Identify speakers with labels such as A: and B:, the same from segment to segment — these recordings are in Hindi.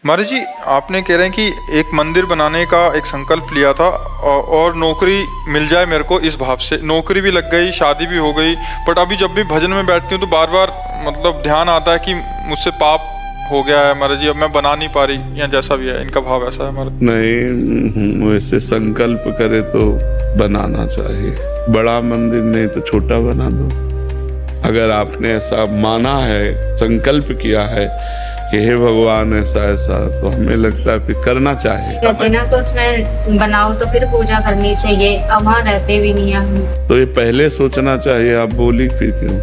A: महाराज जी, आपने कह रहे हैं कि एक मंदिर बनाने का एक संकल्प लिया था और नौकरी मिल जाए मेरे को, इस भाव से नौकरी भी लग गई, शादी भी हो गई, बट अभी जब भी भजन में बैठती हूँ तो बार बार मतलब ध्यान आता है कि मुझसे पाप हो गया है महाराज जी, अब मैं बना नहीं पा रही, या जैसा भी है इनका भाव ऐसा है महाराज।
B: नहीं, वैसे संकल्प करे तो बनाना चाहिए, बड़ा मंदिर नहीं तो छोटा बना दो। अगर आपने ऐसा माना है, संकल्प किया है कि हे भगवान ऐसा ऐसा, तो हमें लगता है फिर करना चाहिए।
C: बिना कुछ में बनाओ तो फिर पूजा करनी चाहिए, अब वहाँ रहते भी नहीं हम।
B: तो ये पहले सोचना चाहिए, आप बोली फिर क्यों?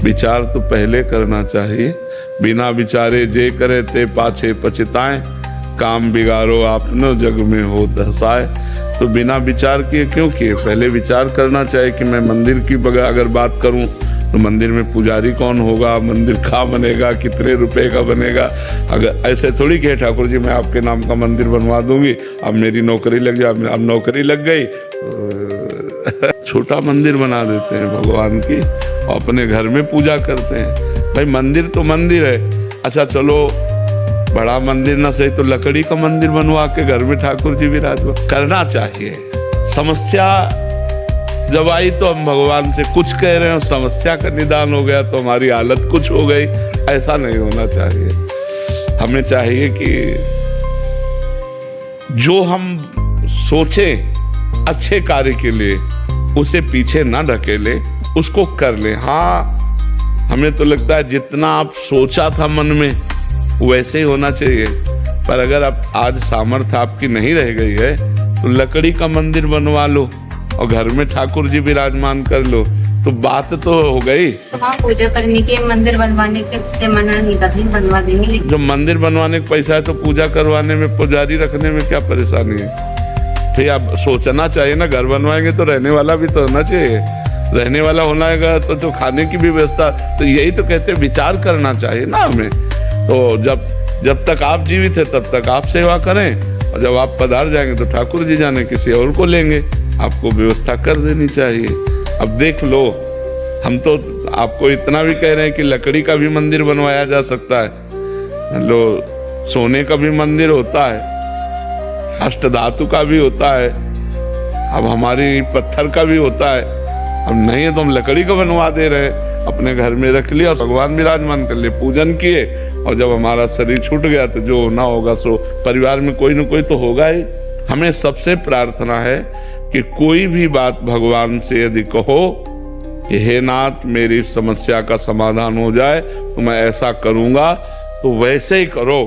B: विचार तो पहले करना चाहिए। बिना विचारे जे करे ते पाछे पछताए, काम बिगाड़ो आपनो जग में हो दसाए। तो बिना विचार किए क्यों किए? पहले विचार करना चाहिए कि मैं मंदिर की अगर बात करूं तो मंदिर में पुजारी कौन होगा, मंदिर कहाँ बनेगा, कितने रुपए का बनेगा। अगर ऐसे थोड़ी कहे ठाकुर जी मैं आपके नाम का मंदिर बनवा दूंगी, अब मेरी नौकरी लग जाए, अब नौकरी लग गई छोटा मंदिर बना देते हैं भगवान की, अपने घर में पूजा करते हैं। भाई मंदिर तो मंदिर है, अच्छा चलो बड़ा मंदिर ना सही तो लकड़ी का मंदिर बनवा के घर में ठाकुर जी विराजमान करना चाहिए। समस्या जब आई तो हम भगवान से कुछ कह रहे हैं, समस्या का निदान हो गया तो हमारी हालत कुछ हो गई, ऐसा नहीं होना चाहिए। हमें चाहिए कि जो हम सोचें अच्छे कार्य के लिए उसे पीछे ना ढकेले, उसको कर ले। हाँ, हमें तो लगता है जितना आप सोचा था मन में वैसे ही होना चाहिए, पर अगर आप आज सामर्थ्य आपकी नहीं रह गई है तो लकड़ी का मंदिर बनवा लो और घर में ठाकुर जी विराजमान कर लो, तो बात तो हो गई।
C: वहाँ पूजा करने के, मंदिर बनवाने के से मना नहीं करते, बनवा देंगे।
B: जब मंदिर बनवाने का पैसा है तो पूजा करवाने में, पुजारी रखने में क्या परेशानी है? फिर आप सोचना चाहिए ना, घर बनवाएंगे तो रहने वाला भी तो होना चाहिए, रहने वाला होना है तो खाने की भी व्यवस्था। तो यही तो कहते हैं, विचार करना चाहिए ना हमें। तो जब तक आप जीवित है तब तक आप सेवा करें, और जब आप पधार जाएंगे तो ठाकुर जी जाने किसी और को लेंगे, आपको व्यवस्था कर देनी चाहिए। अब देख लो, हम तो आपको इतना भी कह रहे हैं कि लकड़ी का भी मंदिर बनवाया जा सकता है, लो सोने का भी मंदिर होता है, अष्टधातु का भी होता है, अब हमारी पत्थर का भी होता है। अब नहीं है तो हम लकड़ी का बनवा दे रहे हैं, अपने घर में रख लिया, भगवान विराजमान कर लिए, पूजन किए, और जब हमारा शरीर छूट गया तो जो होना होगा सो परिवार में कोई न कोई तो होगा ही। हमें सबसे प्रार्थना है कि कोई भी बात भगवान से यदि कहो कि हे नाथ मेरी समस्या का समाधान हो जाए तो मैं ऐसा करूंगा, तो वैसे ही करो।